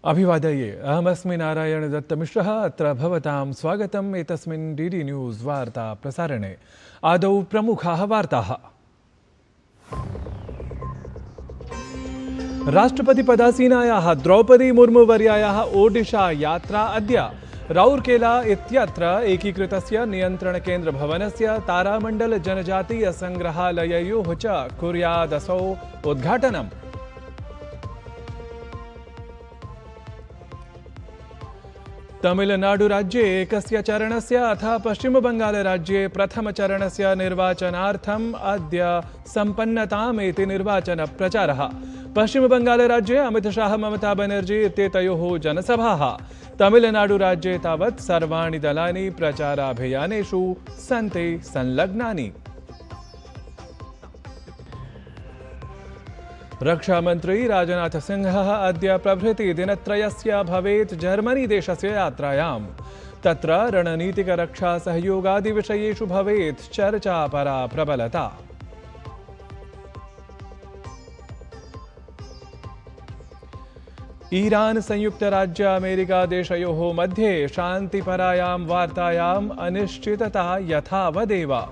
अभिवादये अहमस्मि नारायण दत्तमिश्रः अत्र भवतां स्वागतम् एतस्मिन् डीडी न्यूज़ वार्ता प्रसारणे आदौ प्रमुखाः वार्ताः। राष्ट्रपतिपदासीनायाः द्रौपदी मुर्मुवर्यायाः ओडिशा यात्रा अद्य राउरकेला इत्यत्र एकीकृतस्य नियन्त्रणकेन्द्रभवनस्य तारामण्डल जनजातीय संग्रहालययोः च कुर्यादसौ उद्घाटनम्। तमिलनाडुराज्ये एकस्य चरणस्य अथ पश्चिमबङ्गालराज्ये प्रथमचरणस्य निर्वाचनार्थम् अद्य सम्पन्नतामेति निर्वाचनप्रचारः। पश्चिमबङ्गालराज्ये अमितशाह ममता बनर्जी इत्येतयोः जनसभाः, तमिलनाडुराज्ये तावत् सर्वाणि दलानि प्रचाराभियानेषु सन्ति संलग्नानि। रक्षामन्त्री राजनाथ सिंहः अद्य प्रभृति दिनत्रयस्य भवेत् जर्मनी देशस्य यात्रायाम्। तत्र रणनीतिकरक्षासहयोगादिविषयेषु भवेत् चर्चापरा प्रबलता। ईरान संयुक्तराज्य अमेरिका देशयोः मध्ये शान्तिपरायां वार्तायाम् अनिश्चितता यथावदेव।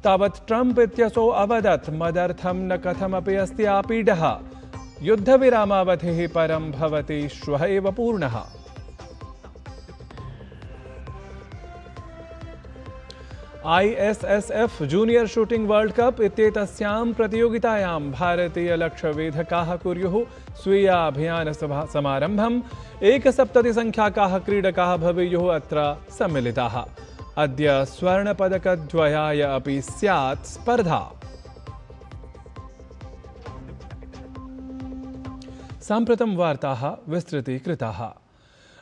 तावत् ट्रम्प इत्यसौ अवदत् मदर्थं न कथमपि अस्ति आपीडः। युद्धविरामावधिः परं भवति श्वः एव पूर्णः। ISSF junior shooting world cup इत्येतस्यां प्रतियोगितायां भारतीयलक्ष्यवेधकाः कुर्युः स्वीयाभियानसमारम्भम्। 71 संख्याकाः क्रीडकाः भवेयुः अत्र सम्मिलिताः। अद्य स्वर्णपदकद्वयाय अपि स्यात् स्पर्धा। साम्प्रतं वार्ताः विस्तृतीकृताः।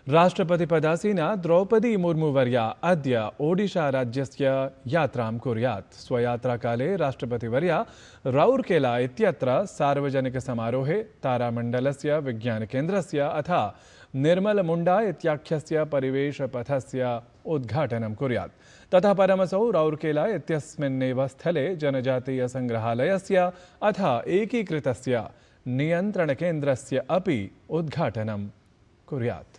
राष्ट्रपतिपदासीना द्रौपदी मुर्मुवर्या अद्य ओडिशा राज्यस्य यात्रां कुर्यात्। स्वयात्राकाले राष्ट्रपतिवर्या राउरकेला इत्यत्र सार्वजनिकसमारोहे तारामण्डलस्य विज्ञानकेन्द्रस्य अथ निर्मलमुण्डा इत्याख्यस्य परिवेशपथस्य उद्घाटनं कुर्यात्। ततः परमसौ राउरकेला इत्यस्मिन्नेव स्थले जनजातीयसङ्ग्रहालयस्य अथ एकीकृतस्य नियन्त्रणकेन्द्रस्य अपि उद्घाटनं कुर्यात्।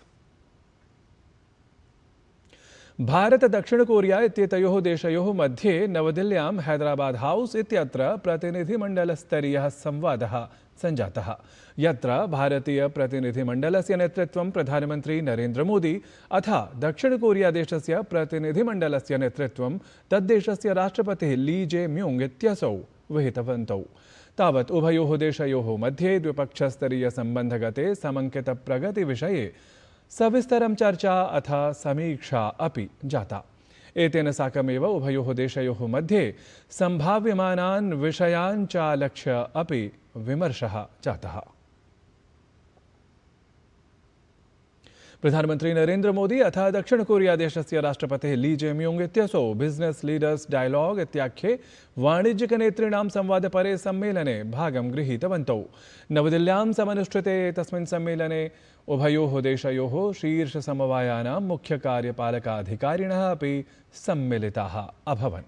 भारत दक्षिण कोरिया इत्येतयोः देशयोः मध्ये नवदिल्ल्यां हैदराबाद हाउस इत्यत्र प्रतिनिधिमण्डलस्तरीयः संवादः सञ्जातः, यत्र भारतीय प्रतिनिधिमण्डलस्य नेतृत्वं प्रधानमन्त्री नरेन्द्र मोदी अथ दक्षिण कोरिया देशस्य प्रतिनिधिमण्डलस्य नेतृत्वं तद्देशस्य राष्ट्रपतिः ली जे म्यूङ्ग इत्यसौ विहितवन्तौ। तावत् उभयोः देशयोः मध्ये द्विपक्षस्तरीयसम्बन्धगते समङ्कितप्रगतिविषये सविस्तरं चर्चा अथ समीक्षा अपि जाता। एतेन साकमेव उभयोः देशयोः मध्ये सम्भाव्यमानान् विषयान् चालक्ष्य अपि विमर्शः जातः। प्रधानमन्त्री नरेन्द्र मोदी अथ दक्षिण कोरिया देशस्य राष्ट्रपतिः ली जे म्यूङ्ग इत्यसौ बिजनेस लीडर्स डायलॉग इत्याख्ये वाणिज्यिकनेतॄणां संवादपरे सम्मेलने भागं गृहीतवन्तौ। नवदिल्ल्यां समनुष्ठिते तस्मिन् सम्मेलने उभयोः देशयोः शीर्षसमवायानां मुख्यकार्यपालकाधिकारिणः अपि सम्मिलिताः अभवन्।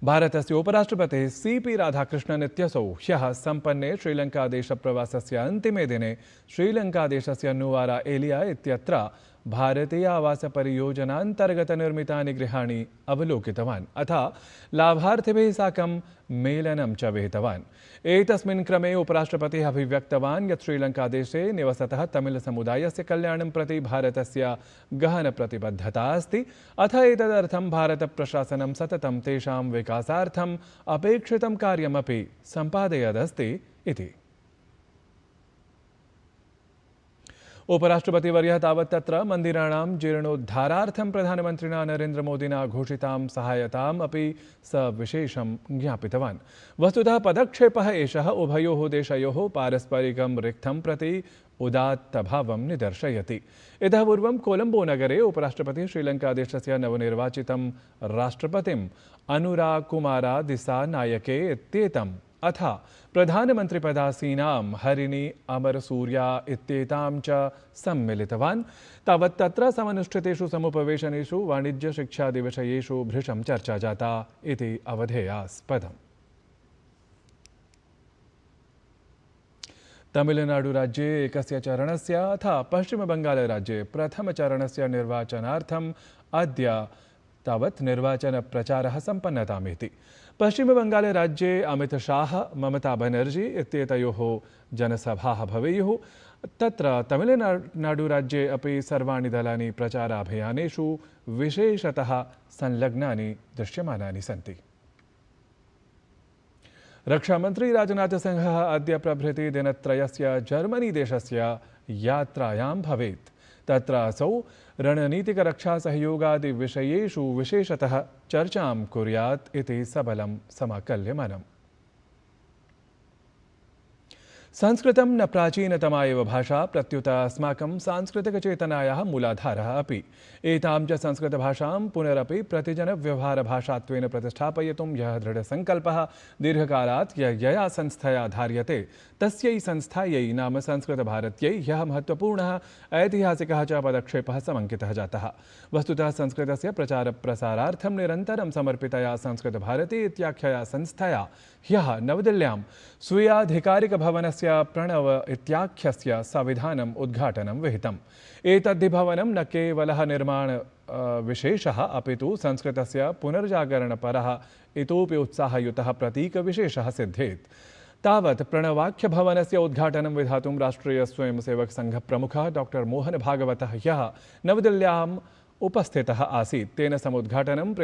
भारतस्य उपराष्ट्रपतिः CP राधाकृष्णन् इत्यसौ ह्यः सम्पन्ने श्रीलङ्कादेशप्रवासस्य अन्तिमे दिने श्रीलङ्कादेशस्य नुवारा एलिया इत्यत्र भारतीय आवासपरियोजनान्तर्गतनिर्मितानि गृहाणि अवलोकितवान् अथ लाभार्थिभिः साकं मेलनं च विहितवान्। एतस्मिन् क्रमे उपराष्ट्रपतिः अभिव्यक्तवान् यत् श्रीलङ्कादेशे निवसतः तमिलसमुदायस्य कल्याणं प्रति भारतस्य गहनप्रतिबद्धता अस्ति अथ एतदर्थं भारतप्रशासनं सततं तेषां विकासार्थम् अपेक्षितं कार्यमपि सम्पादयदस्ति इति। उपराष्ट्रपतिवर्यः तावत् तत्र मन्दिराणां जीर्णोद्धारार्थं प्रधानमन्त्रिणा नरेन्द्र मोदिना घोषितां सहायताम् अपि सविशेषं ज्ञापितवान्। वस्तुतः पदक्षेपः एषः उभयोः देशयोः पारस्परिकं रिक्थं प्रति उदात्तभावं निदर्शयति। इतः पूर्वं कोलम्बो नगरे उपराष्ट्रपतिः श्रीलङ्कादेशस्य नवनिर्वाचितं राष्ट्रपतिम् अनुराकुमारा दिसानायके इत्येतम् अथ प्रधानमन्त्रिपदासीनां हरिणी अमरसूर्या इत्येतां च सम्मिलितवान्। तावत् तत्र समनुष्ठितेषु समुपवेशनेषु वाणिज्यशिक्षादिविषयेषु भृशं चर्चा जाता इति अवधेयास्पदम्। तमिलनाडुराज्ये एकस्य चरणस्य अथ पश्चिमबङ्गालराज्ये प्रथमचरणस्य निर्वाचनार्थम् अद्य तावत् निर्वाचनप्रचारः सम्पन्नतामिति। पश्चिमबङ्गालराज्ये अमितशाह ममता बनर्जी इत्येतयोः जनसभाः भवेयुः। तत्र तमिलनाडुराज्ये अपि सर्वाणि दलानि प्रचाराभियानेषु विशेषतः संलग्नानि दृश्यमानानि सन्ति। रक्षामन्त्री राजनाथसिंहः अद्य प्रभृति दिनत्रयस्य जर्मनी देशस्य यात्रायां भवेत्। तत्र असौ रणनीतिकरक्षासहयोगादिविषयेषु विशेषतः चर्चां कुर्यात् इति सबलं समाकल्यमानम्। संस्कृतं न प्राचीनतमा एव भाषा प्रत्युत अस्माकं सांस्कृतिकचेतनायाः मूलाधारः अपि। एतां च संस्कृतभाषां पुनरपि प्रतिजनव्यवहारभाषात्वेन प्रतिष्ठापयितुं यः दृढसङ्कल्पः दीर्घकालात् यया संस्थया धार्यते तस्यै संस्थायै नाम संस्कृतभारत्यै ह्यः महत्त्वपूर्णः ऐतिहासिकः च पदक्षेपः समङ्कितः जातः। वस्तुतः संस्कृतस्य प्रचारप्रसारार्थं निरन्तरं समर्पितया संस्कृतभारती इत्याख्यया संस्थया ह्यः नवदिल्ल्यां स्वीयाधिकारिकभवनस्य प्रणव इत्याख्यस्य संविधानम् उद्घाटनं विहितम्। एतद्धि भवनं न केवलः निर्माण विशेषः अपितु संस्कृतस्य पुनर्जागरणपरः इतोपि उत्साहयुतः प्रतीकविशेषः सिद्धेत्। तावत् प्रणवाख्यभवनस्य उद्घाटनं विधातुं राष्ट्रीय स्वयंसेवक संघप्रमुखः डॉक्टर मोहन भागवतः ह्यः नवदिल्ल्याम् उपस्थितः आसीत्। तेन समुद्घाटनं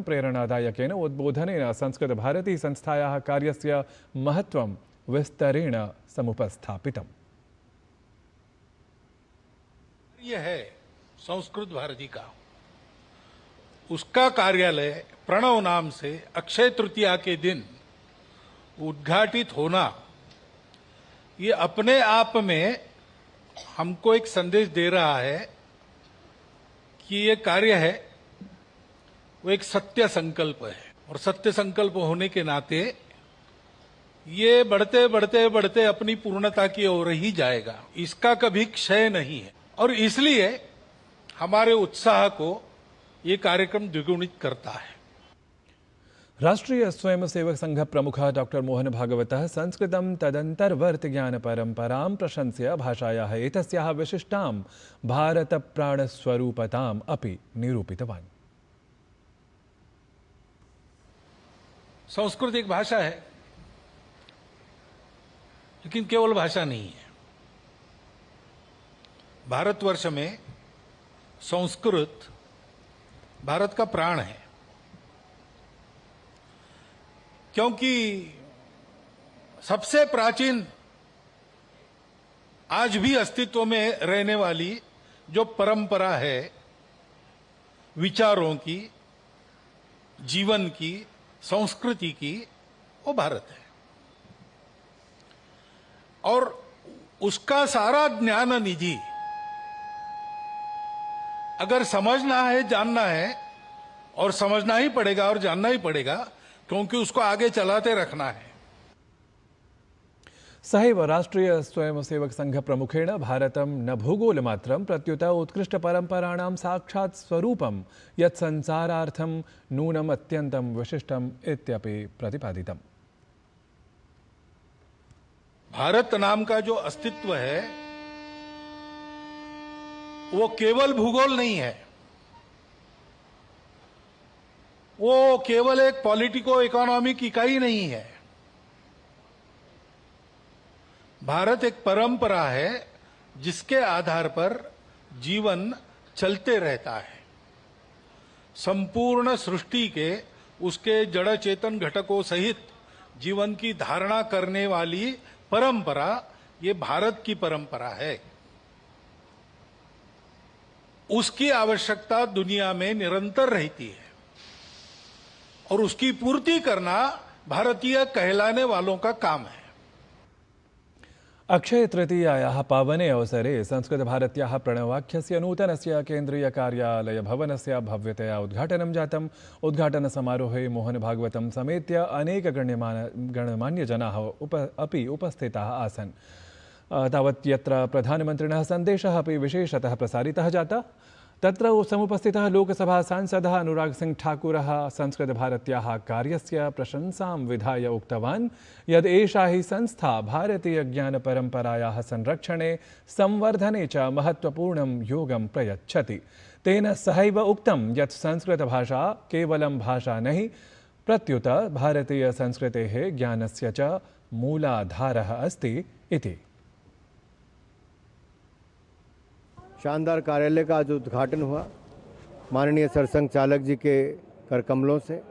प्रेरणादायकेन उद्बोधनेन संस्कृतभारती संस्थायाः कार्यस्य महत्त्वं विस्तरेण समुपस्थापितम्। यह है संस्कृत भारती का, उसका कार्यालय प्रणव नाम से अक्षय तृतीया के दिन उद्घाटित होना, ये अपने आप में हमको एक संदेश दे रहा है कि ये कार्य है वो एक सत्य संकल्प है, और सत्य संकल्प होने के नाते ये बढ़ते बढ़ते बढ़ते अपनी पूर्णता की ओर ही जाएगा, इसका कभी क्षय नहीं है। और इसलिए हमारे उत्साह को ये कार्यक्रम द्विगुणित करता है। राष्ट्रीय स्वयंसेवक संघ प्रमुखः डॉक्टर मोहन भागवतः संस्कृतं तदन्तर्वर्ति ज्ञानपरम्परां प्रशंस्य भाषायाः एतस्याः विशिष्टां भारतप्राणस्वरूपताम् अपि निरूपितवान्। संस्कृत एक भाषा है, लेकिन केवल भाषा नहीं है। भारतवर्ष में संस्कृत भारत का प्राण है, क्योंकि सबसे प्राचीन आज भी अस्तित्व में रहने वाली जो परंपरा है विचारों की, जीवन की, संस्कृति की, वो भारत है। और उसका सारा ज्ञान निधि अगर समझना है, जानना है, और समझना ही पड़ेगा और जानना ही पड़ेगा, क्योंकि उसको आगे चलाते रखना है। सहैव राष्ट्रीय स्वयंसेवक संघ प्रमुखेण भारतं न भूगोलमात्रं प्रत्युत उत्कृष्टपरम्पराणां साक्षात् स्वरूपं यत् संसारार्थं नूनम् अत्यन्तं विशिष्टम् इत्यपि प्रतिपादितम्। भारत नाम का जो अस्तित्व है वो केवल भूगोल नहीं है, वो केवल एक पॉलिटिको इकोनॉमिक इकाई नहीं है। भारत एक परंपरा है जिसके आधार पर जीवन चलते रहता है। संपूर्ण सृष्टि के उसके जड़ चेतन घटकों सहित जीवन की धारणा करने वाली परंपरा ये भारत की परंपरा है। उसकी आवश्यकता दुनिया में निरंतर रहती है और उसकी पूर्ति करना भारतीय कहलाने वालों का काम है। अक्षय तृतीयायाः पावने अवसरे संस्कृतभारत्याः प्रणवाख्यस्य नूतनस्य केन्द्रीयकार्यालयभवनस्य भव्यतया उद्घाटनं जातम्। उद्घाटनसमारोहे मोहन भागवतं समेत्य अनेक गण्यमान्यजनाः अपि उपस्थिताः आसन्। तावत् यत्र प्रधानमन्त्रिणः सन्देशः अपि विशेषतः प्रसारितः जातः। तत्र समुपस्थितः लोकसभा सांसदः अनुराग सिंह ठाकुरः संस्कृतभारत्याः कार्यस्य प्रशंसां विधाय उक्तवान् यद् एषा हि संस्था भारतीयज्ञानपरम्परायाः संरक्षणे संवर्धने च महत्त्वपूर्णं योगं प्रयच्छति। तेन सहैव उक्तं यत् संस्कृतभाषा केवलं भाषा नहि प्रत्युत भारतीयसंस्कृतेः ज्ञानस्य च मूलाधारः अस्ति इति। शानदार कार्यालय का आज उद्घाटन हुआ माननीय सरसंघ चालक जी के करकमलों से।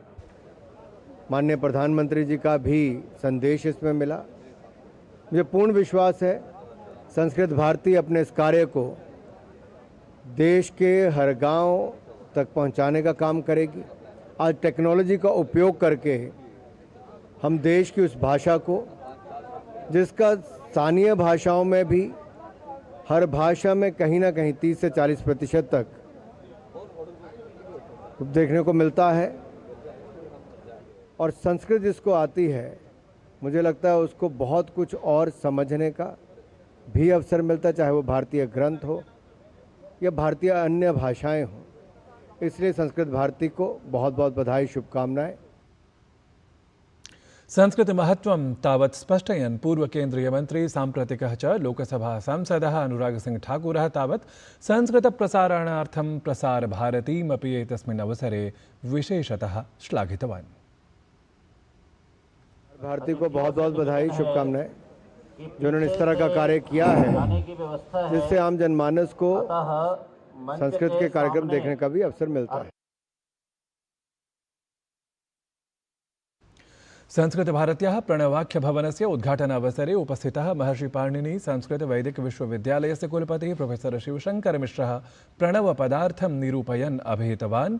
माननीय प्रधानमंत्री जी का भी संदेश इसमें मिला। मुझे पूर्ण विश्वास है संस्कृत भारती अपने इस कार्य को देश के हर गांव तक पहुंचाने का काम करेगी। आज टेक्नोलॉजी का उपयोग करके हम देश की उस भाषा को, जिसका स्थानीय भाषाओं में भी हर भाषा में कहीं ना कहीं 30 से 40% तक देखने को मिलता है, और संस्कृत जिसको आती है मुझे लगता है उसको बहुत कुछ और समझने का भी अवसर मिलता है, चाहे वो भारतीय ग्रंथ हो या भारतीय अन्य भाषाएं हों। इसलिए संस्कृत भारती को बहुत बहुत बधाई, शुभकामनाएं। संस्कृत महत्त्वं तावत् स्पष्टयन् पूर्व केन्द्रीय मंत्री साम्प्रतिकः च लोकसभा सांसदः अनुराग सिंह ठाकुरः तावत् संस्कृत प्रसारणार्थं प्रसार भारतीमपि एतस्मिन् अवसरे विशेषतः श्लाघितवान्। भारती को बहुत बहुत बधाई, शुभकामनाएं, जिन्होंने इस तरह का कार्य किया है जिससे आम जनमानस को संस्कृत के कार्यक्रम देखने का भी अवसर मिलता है। संस्कृतभारत्याः प्रणवाख्यभवनस्य उद्घाटनावसरे उपस्थितः महर्षि पाणिनि संस्कृत वैदिक विश्वविद्यालयस्य कुलपतिः प्रोफेसर शिवशङ्करमिश्रः प्रणवपदार्थं निरूपयन् अभिहितवान्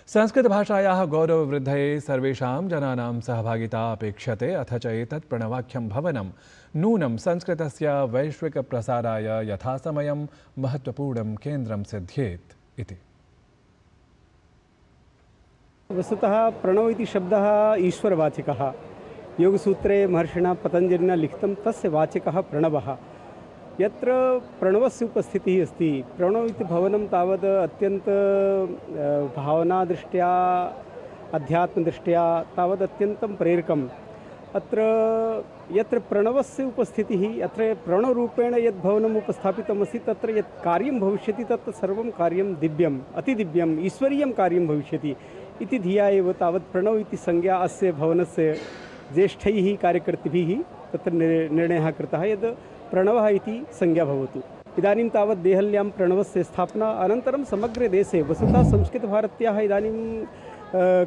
संस्कृतभाषायाः गौरववृद्धये सर्वेषां जनानां सहभागिता अपेक्ष्यते, अथ च एतत् प्रणवाख्यं भवनं नूनं संस्कृतस्य वैश्विकप्रसाराय यथासमयं महत्त्वपूर्णं केन्द्रं सिद्ध्येत् इति। वस्तुतः प्रणव इति शब्दः ईश्वरवाचकः। योगसूत्रे महर्षिणा पतञ्जलिना लिखितं तस्य वाचकः प्रणवः। यत्र प्रणवस्य उपस्थितिः अस्ति, प्रणव इति भवनं तावद् अत्यन्त भावनादृष्ट्या अध्यात्मदृष्ट्या तावद् अत्यन्तं प्रेरकम्। अत्र यत्र प्रणवस्य उपस्थितिः, अत्र प्रणवरूपेण यद् भवनम् उपस्थापितमस्ति तत्र यत् कार्यं भविष्यति तत् सर्वं कार्यं दिव्यम्, अतिदिव्यम्, ईश्वरीयं कार्यं भविष्यति इति धिया एव तावत् प्रणव इति संज्ञा अस्य भवनस्य ज्येष्ठैः कार्यकर्तृभिः तत्र निर्णयः कृतः यद् प्रणवः इति संज्ञा भवतु। इदानीं तावत् देहल्यां प्रणवस्य स्थापना अनन्तरं समग्रे देशे वस्तुतः संस्कृतभारत्याः इदानीं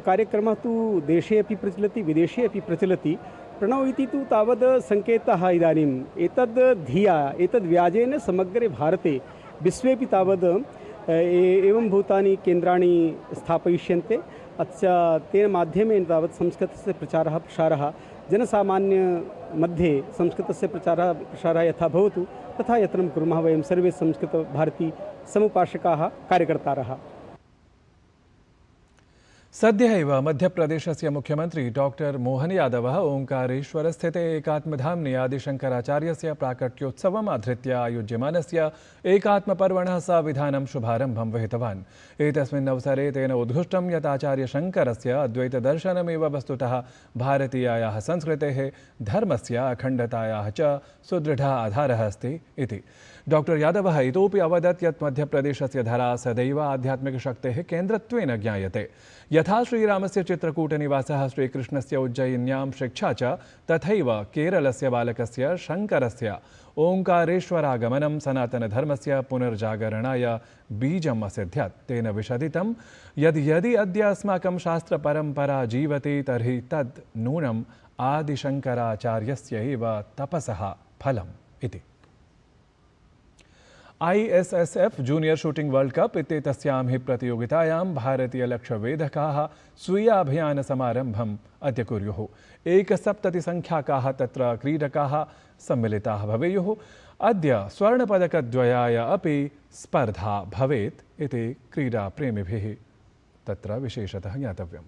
कार्यक्रमः तु देशे अपि प्रचलति, विदेशे अपि प्रचलति। प्रणव इति तु तावद् सङ्केतः इदानीम् एतद् धिया, एतद् व्याजेन समग्रे भारते विश्वेपि तावद् एवं भूतानि केन्द्राणि स्थापयिष्यन्ते। अच्छा, तेन माध्यमेन तावत् संस्कृतस्य प्रचारः प्रसारः जनसामान्य मध्ये संस्कृतस्य प्रचारः प्रसारः यथा भवतु तथा यत्नं कुर्मः वयं सर्वे संस्कृतभारती समुपासकाः कार्यकर्तारः। सद्यैव मध्यप्रदेशस्य मुख्यमंत्री डॉक्टर मोहन यादवः ओंकारेश्वरस्थिते एकात्मधाम्नि आदिशङ्कराचार्यस्य प्राकट्योत्सवम् आधृत्य आयोज्यमानस्य एकात्मपर्वणः सविधानं शुभारम्भं विहितवान्। एतस्मिन् अवसरे तेन उद्घुष्टं यत् आचार्यशङ्करस्य अद्वैतदर्शनमेव वस्तुतः भारतीयायाः संस्कृतेः, धर्मस्य अखण्डतायाः च सुदृढः आधारः अस्ति इति। डॉक्टर यादवः इतोपि अवदत् यत् मध्यप्रदेशस्य धरा सदैव आध्यात्मिकशक्तेः केन्द्रत्वेन ज्ञायते। यथा श्रीरामस्य चित्रकूटनिवासः, श्रीकृष्णस्य उज्जयिन्यां शिक्षा च, तथैव केरलस्य बालकस्य शङ्करस्य ओङ्कारेश्वरागमनं सनातनधर्मस्य पुनर्जागरणाय बीजम् असिद्ध्यत्। तेन विशदितं यद् यदि अद्य अस्माकं शास्त्रपरम्परा जीवति तर्हि तद् नूनम् आदिशङ्कराचार्यस्य एव तपसः फलम् इति। ISSF junior shooting world cup इत्येतस्यां हि प्रतियोगितायां भारतीयलक्ष्यवेधकाः स्वीयाभियानसमारम्भम् अद्य कुर्युः। 71 संख्याकाः तत्र क्रीडकाः सम्मिलिताः भवेयुः। अद्य स्वर्णपदकद्वयाय अपि स्पर्धा भवेत् इति क्रीडाप्रेमिभिः तत्र विशेषतः ज्ञातव्यम्।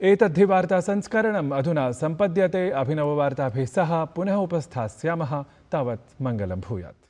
एतद्धि वार्ता संस्करणम् अधुना सम्पद्यते। अभिनववार्ताभिः सह पुनः उपस्थास्यामः। तावत् मङ्गलं भूयात्।